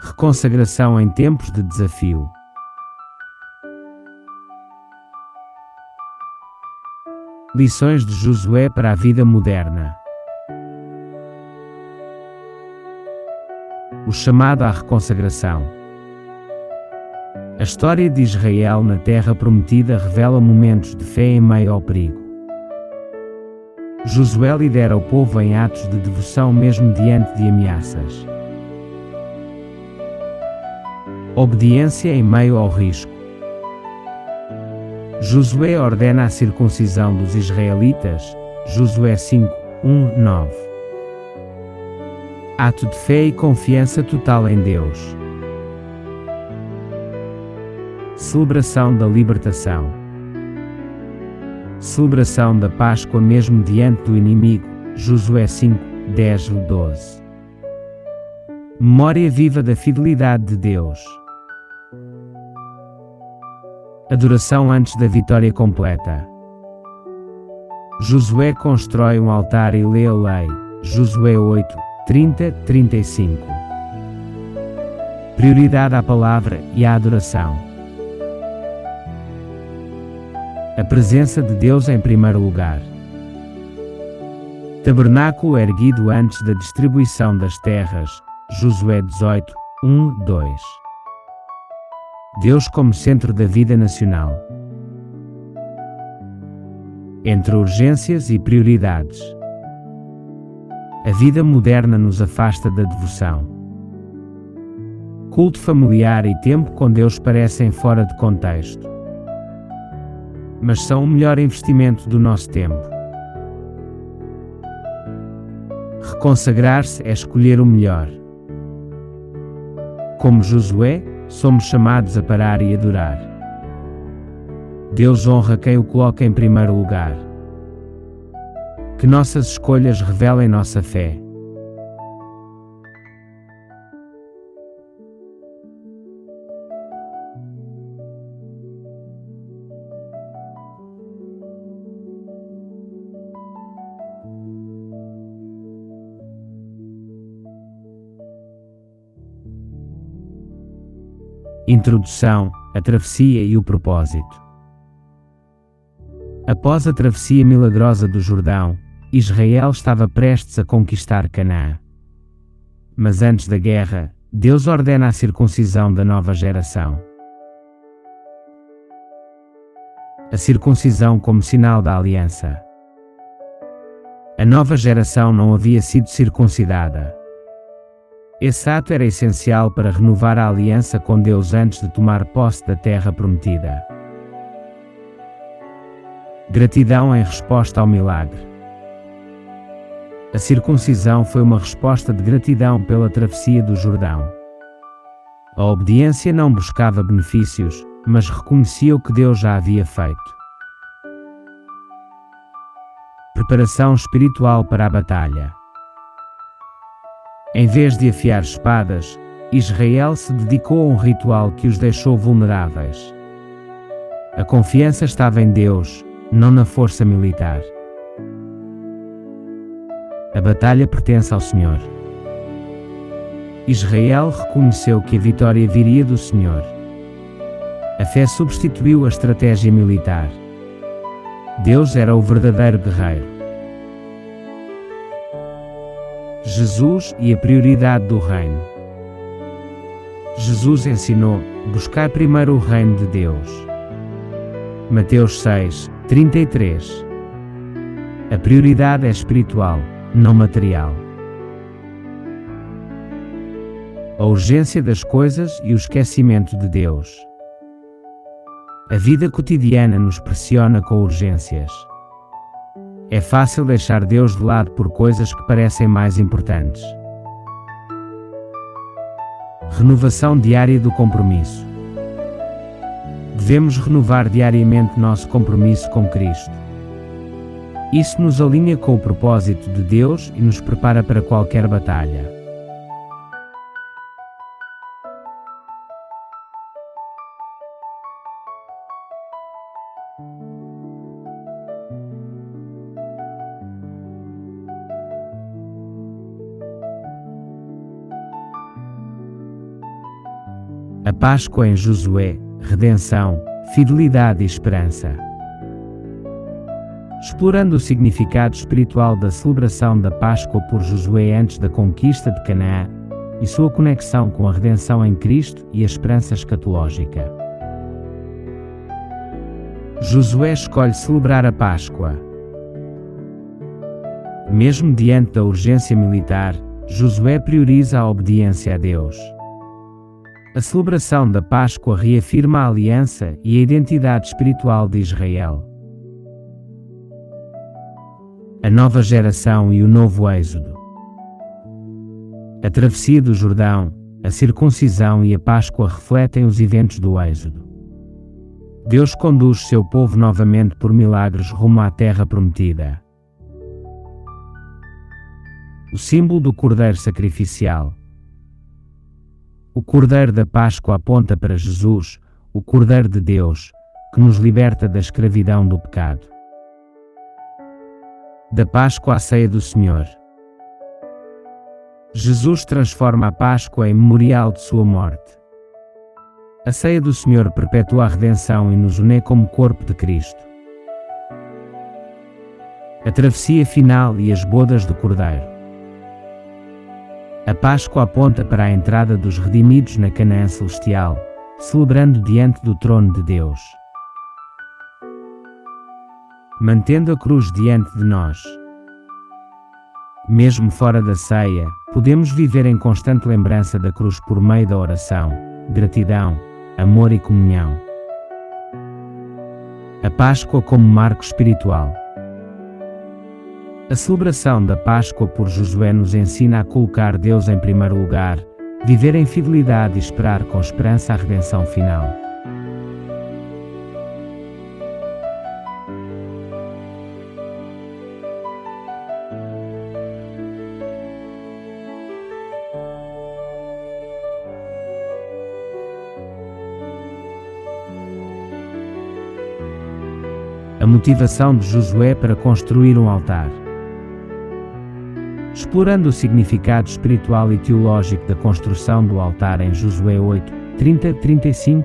Reconsagração em tempos de desafio. Lições de Josué para a vida moderna. O chamado à reconsagração. A história de Israel na Terra Prometida revela momentos de fé em meio ao perigo. Josué lidera o povo em atos de devoção mesmo diante de ameaças. Obediência em meio ao risco. Josué ordena a circuncisão dos israelitas, Josué 5, 1, 9. Ato de fé e confiança total em Deus. Celebração da libertação. Celebração da Páscoa mesmo diante do inimigo, Josué 5, 10, 12. Memória viva da fidelidade de Deus. Adoração antes da vitória completa. Josué constrói um altar e lê a lei, Josué 8, 30, 35. Prioridade à palavra e à adoração. A presença de Deus em primeiro lugar. Tabernáculo erguido antes da distribuição das terras, Josué 18, 1, 2. Deus como centro da vida nacional. Entre urgências e prioridades. A vida moderna nos afasta da devoção. Culto familiar e tempo com Deus parecem fora de contexto, mas são o melhor investimento do nosso tempo. Reconsagrar-se é escolher o melhor. Como Josué, somos chamados a parar e adorar. Deus honra quem o coloca em primeiro lugar. Que nossas escolhas revelem nossa fé. Introdução, a travessia e o propósito. Após a travessia milagrosa do Jordão, Israel estava prestes a conquistar Canaã. Mas antes da guerra, Deus ordena a circuncisão da nova geração. A circuncisão como sinal da aliança. A nova geração não havia sido circuncidada. Esse ato era essencial para renovar a aliança com Deus antes de tomar posse da terra prometida. Gratidão em resposta ao milagre. A circuncisão foi uma resposta de gratidão pela travessia do Jordão. A obediência não buscava benefícios, mas reconhecia o que Deus já havia feito. Preparação espiritual para a batalha. Em vez de afiar espadas, Israel se dedicou a um ritual que os deixou vulneráveis. A confiança estava em Deus, não na força militar. A batalha pertence ao Senhor. Israel reconheceu que a vitória viria do Senhor. A fé substituiu a estratégia militar. Deus era o verdadeiro guerreiro. Jesus e a prioridade do reino. Jesus ensinou: buscar primeiro o reino de Deus. Mateus 6, 33. A prioridade é espiritual, não material. A urgência das coisas e o esquecimento de Deus. A vida cotidiana nos pressiona com urgências. É fácil deixar Deus de lado por coisas que parecem mais importantes. Renovação diária do compromisso. Devemos renovar diariamente nosso compromisso com Cristo. Isso nos alinha com o propósito de Deus e nos prepara para qualquer batalha. A Páscoa em Josué, redenção, fidelidade e esperança. Explorando o significado espiritual da celebração da Páscoa por Josué antes da conquista de Canaã e sua conexão com a redenção em Cristo e a esperança escatológica. Josué escolhe celebrar a Páscoa. Mesmo diante da urgência militar, Josué prioriza a obediência a Deus. A celebração da Páscoa reafirma a aliança e a identidade espiritual de Israel. A nova geração e o novo êxodo. A travessia do Jordão, a circuncisão e a Páscoa refletem os eventos do êxodo. Deus conduz seu povo novamente por milagres rumo à terra prometida. O símbolo do Cordeiro sacrificial. O Cordeiro da Páscoa aponta para Jesus, o Cordeiro de Deus, que nos liberta da escravidão do pecado. Da Páscoa à ceia do Senhor. Jesus transforma a Páscoa em memorial de sua morte. A ceia do Senhor perpetua a redenção e nos une como corpo de Cristo. A travessia final e as bodas do Cordeiro. A Páscoa aponta para a entrada dos redimidos na Canaã celestial, celebrando diante do trono de Deus. Mantendo a cruz diante de nós. Mesmo fora da ceia, podemos viver em constante lembrança da cruz por meio da oração, gratidão, amor e comunhão. A Páscoa como marco espiritual. A celebração da Páscoa por Josué nos ensina a colocar Deus em primeiro lugar, viver em fidelidade e esperar com esperança a redenção final. A motivação de Josué para construir um altar. Explorando o significado espiritual e teológico da construção do altar em Josué 8, 30-35,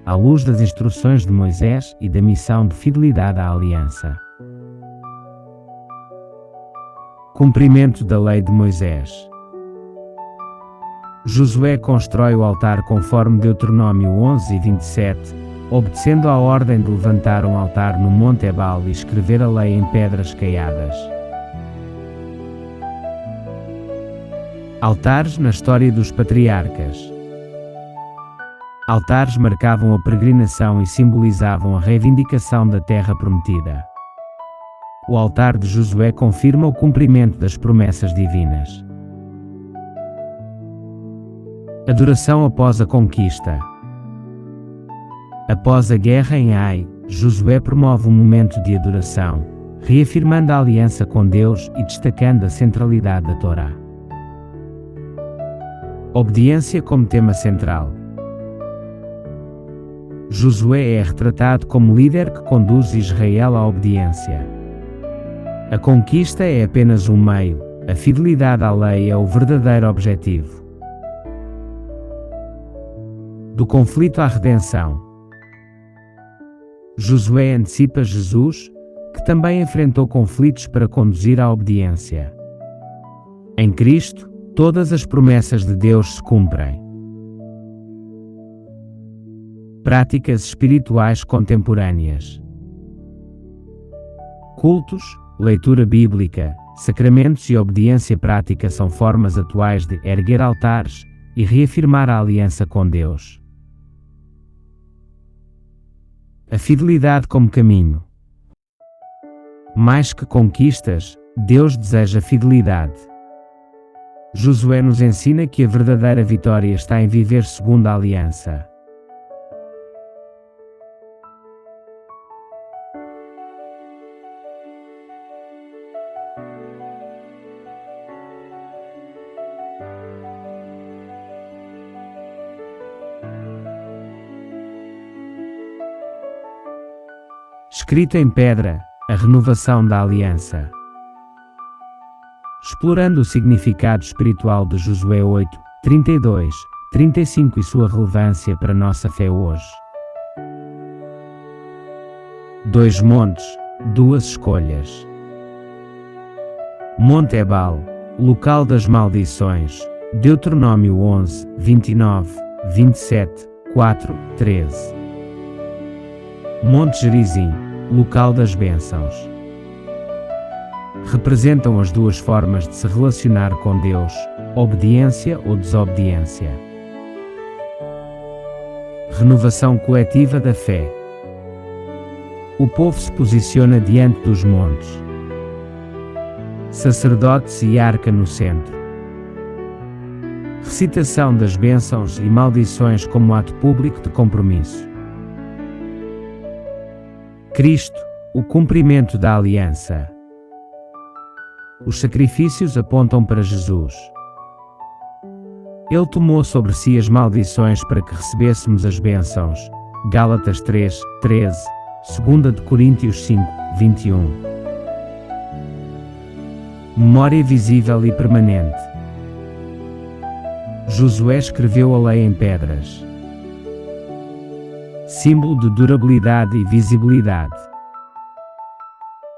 à luz das instruções de Moisés e da missão de fidelidade à aliança. Cumprimento da lei de Moisés. Josué constrói o altar conforme Deuteronômio 11 e 27, obedecendo à ordem de levantar um altar no Monte Ebal e escrever a lei em pedras caiadas. Altares na história dos patriarcas. Altares marcavam a peregrinação e simbolizavam a reivindicação da terra prometida. O altar de Josué confirma o cumprimento das promessas divinas. Adoração após a conquista. Após a guerra em Ai, Josué promove um momento de adoração, reafirmando a aliança com Deus e destacando a centralidade da Torá. Obediência como tema central. Josué é retratado como líder que conduz Israel à obediência. A conquista é apenas um meio, a fidelidade à lei é o verdadeiro objetivo. Do conflito à redenção. Josué antecipa Jesus, que também enfrentou conflitos para conduzir à obediência. Em Cristo, todas as promessas de Deus se cumprem. Práticas espirituais contemporâneas. Cultos, leitura bíblica, sacramentos e obediência prática são formas atuais de erguer altares e reafirmar a aliança com Deus. A fidelidade como caminho. Mais que conquistas, Deus deseja fidelidade. Josué nos ensina que a verdadeira vitória está em viver segundo a aliança. Escrita em pedra, a renovação da aliança. Explorando o significado espiritual de Josué 8, 32, 35 e sua relevância para nossa fé hoje. 2 montes, 2 escolhas. Monte Ebal, local das maldições, Deuteronômio 11, 29, 27, 4, 13. Monte Gerizim, local das bênçãos. Representam as duas formas de se relacionar com Deus, obediência ou desobediência. Renovação coletiva da fé. O povo se posiciona diante dos montes. Sacerdotes e arca no centro. Recitação das bênçãos e maldições como ato público de compromisso. Cristo, o cumprimento da aliança. Os sacrifícios apontam para Jesus. Ele tomou sobre si as maldições para que recebêssemos as bênçãos. Gálatas 3, 13, 2 de Coríntios 5, 21. Memória visível e permanente. Josué escreveu a lei em pedras. Símbolo de durabilidade e visibilidade.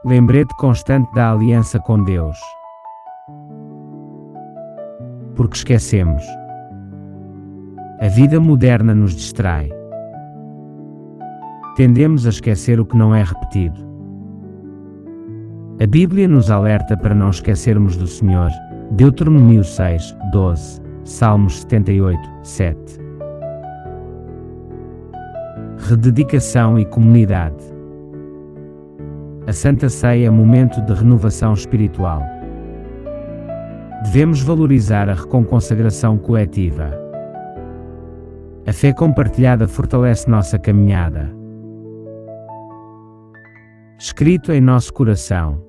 Lembrete constante da aliança com Deus. Porque esquecemos. A vida moderna nos distrai. Tendemos a esquecer o que não é repetido. A Bíblia nos alerta para não esquecermos do Senhor. Deuteronômio 6, 12, Salmos 78, 7. Rededicação e comunidade. A Santa Ceia é momento de renovação espiritual. Devemos valorizar a reconsagração coletiva. A fé compartilhada fortalece nossa caminhada. Escrito em nosso coração.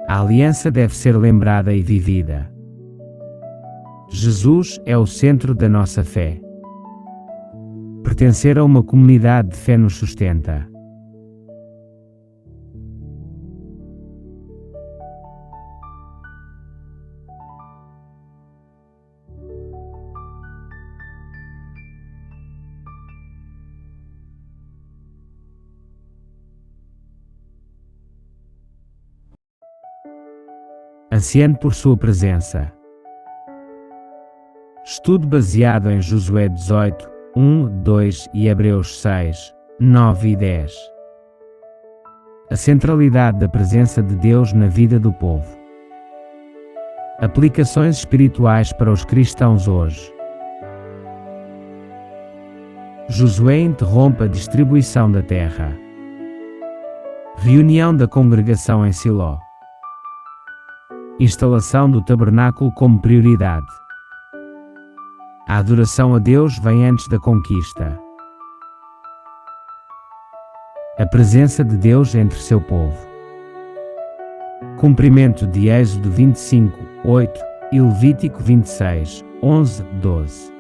A aliança deve ser lembrada e vivida. Jesus é o centro da nossa fé. Pertencer a uma comunidade de fé nos sustenta. Ansiando por sua presença. Estudo baseado em Josué 18, 1, 2 e Hebreus 6, 9 e 10. A centralidade da presença de Deus na vida do povo. Aplicações espirituais para os cristãos hoje. Josué interrompe a distribuição da terra. Reunião da congregação em Siló. Instalação do tabernáculo como prioridade. A adoração a Deus vem antes da conquista. A presença de Deus entre seu povo. Cumprimento de Êxodo 25, 8 e Levítico 26, 11, 12.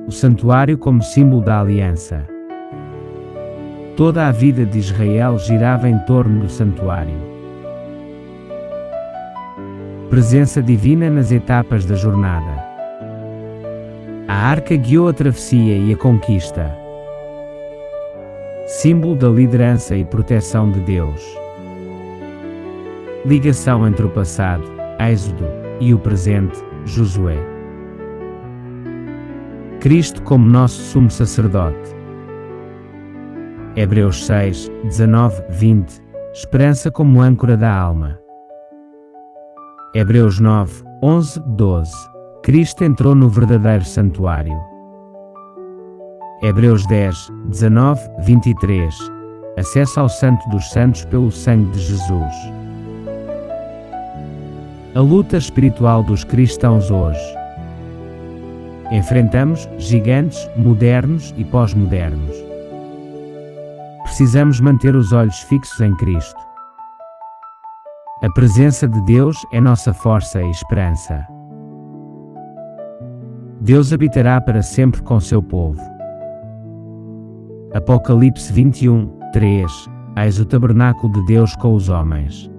O santuário como símbolo da aliança. Toda a vida de Israel girava em torno do santuário. Presença divina nas etapas da jornada. A arca guiou a travessia e a conquista. Símbolo da liderança e proteção de Deus. Ligação entre o passado, Êxodo, e o presente, Josué. Cristo como nosso sumo sacerdote. Hebreus 6, 19, 20. Esperança como âncora da alma. Hebreus 9, 11, 12. Cristo entrou no verdadeiro santuário. Hebreus 10, 19, 23. Acesso ao Santo dos Santos pelo sangue de Jesus. A luta espiritual dos cristãos hoje. Enfrentamos gigantes modernos e pós-modernos. Precisamos manter os olhos fixos em Cristo. A presença de Deus é nossa força e esperança. Deus habitará para sempre com seu povo. Apocalipse 21, 3. Eis o tabernáculo de Deus com os homens.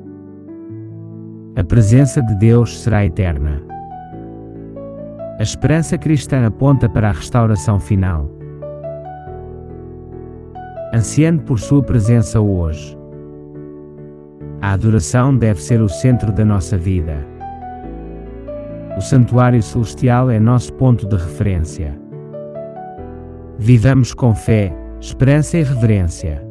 A presença de Deus será eterna. A esperança cristã aponta para a restauração final, ansiando por sua presença hoje. A adoração deve ser o centro da nossa vida. O santuário celestial é nosso ponto de referência. Vivamos com fé, esperança e reverência.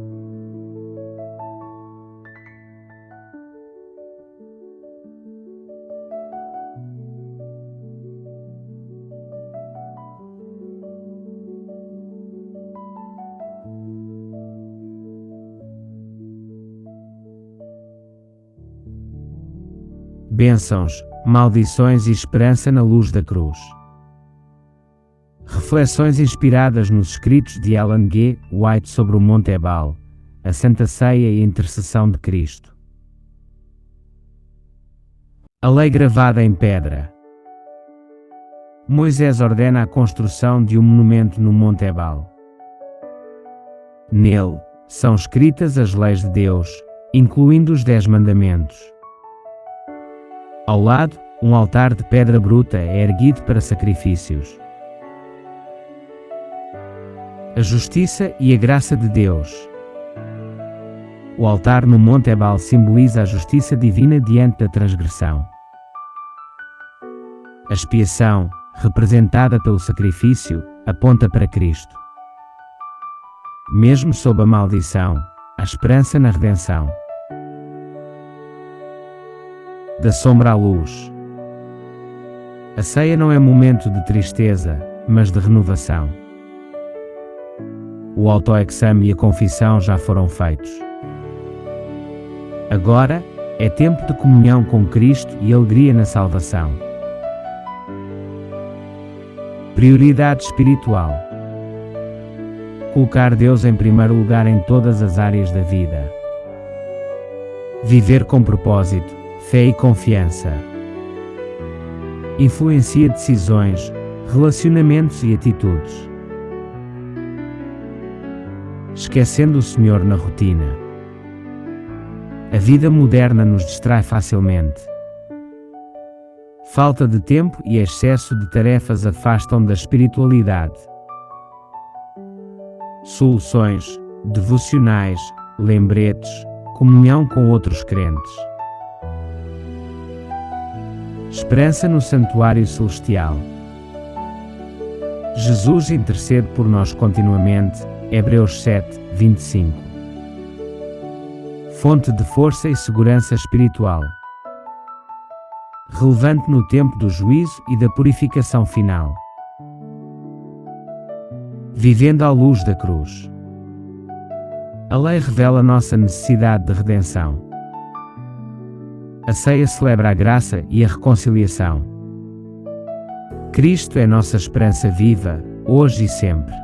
Bênçãos, maldições e esperança na luz da cruz. Reflexões inspiradas nos escritos de Ellen G. White sobre o Monte Ebal, a Santa Ceia e a intercessão de Cristo. A lei gravada em pedra. Moisés ordena a construção de um monumento no Monte Ebal. Nele são escritas as leis de Deus, incluindo os 10 mandamentos. Ao lado, um altar de pedra bruta é erguido para sacrifícios. A justiça e a graça de Deus. O altar no Monte Ebal simboliza a justiça divina diante da transgressão. A expiação, representada pelo sacrifício, aponta para Cristo. Mesmo sob a maldição, há esperança na redenção. Da sombra à luz. A ceia não é momento de tristeza, mas de renovação. O autoexame e a confissão já foram feitos. Agora é tempo de comunhão com Cristo e alegria na salvação. Prioridade espiritual. Colocar Deus em primeiro lugar em todas as áreas da vida. Viver com propósito, fé e confiança. Influencia decisões, relacionamentos e atitudes. Esquecendo o Senhor na rotina. A vida moderna nos distrai facilmente. Falta de tempo e excesso de tarefas afastam da espiritualidade. Soluções, devocionais, lembretes, comunhão com outros crentes. Esperança no santuário celestial. Jesus intercede por nós continuamente. Hebreus 7, 25. Fonte de força e segurança espiritual. Relevante no tempo do juízo e da purificação final. Vivendo à luz da cruz. A lei revela nossa necessidade de redenção. A ceia celebra a graça e a reconciliação. Cristo é nossa esperança viva, hoje e sempre.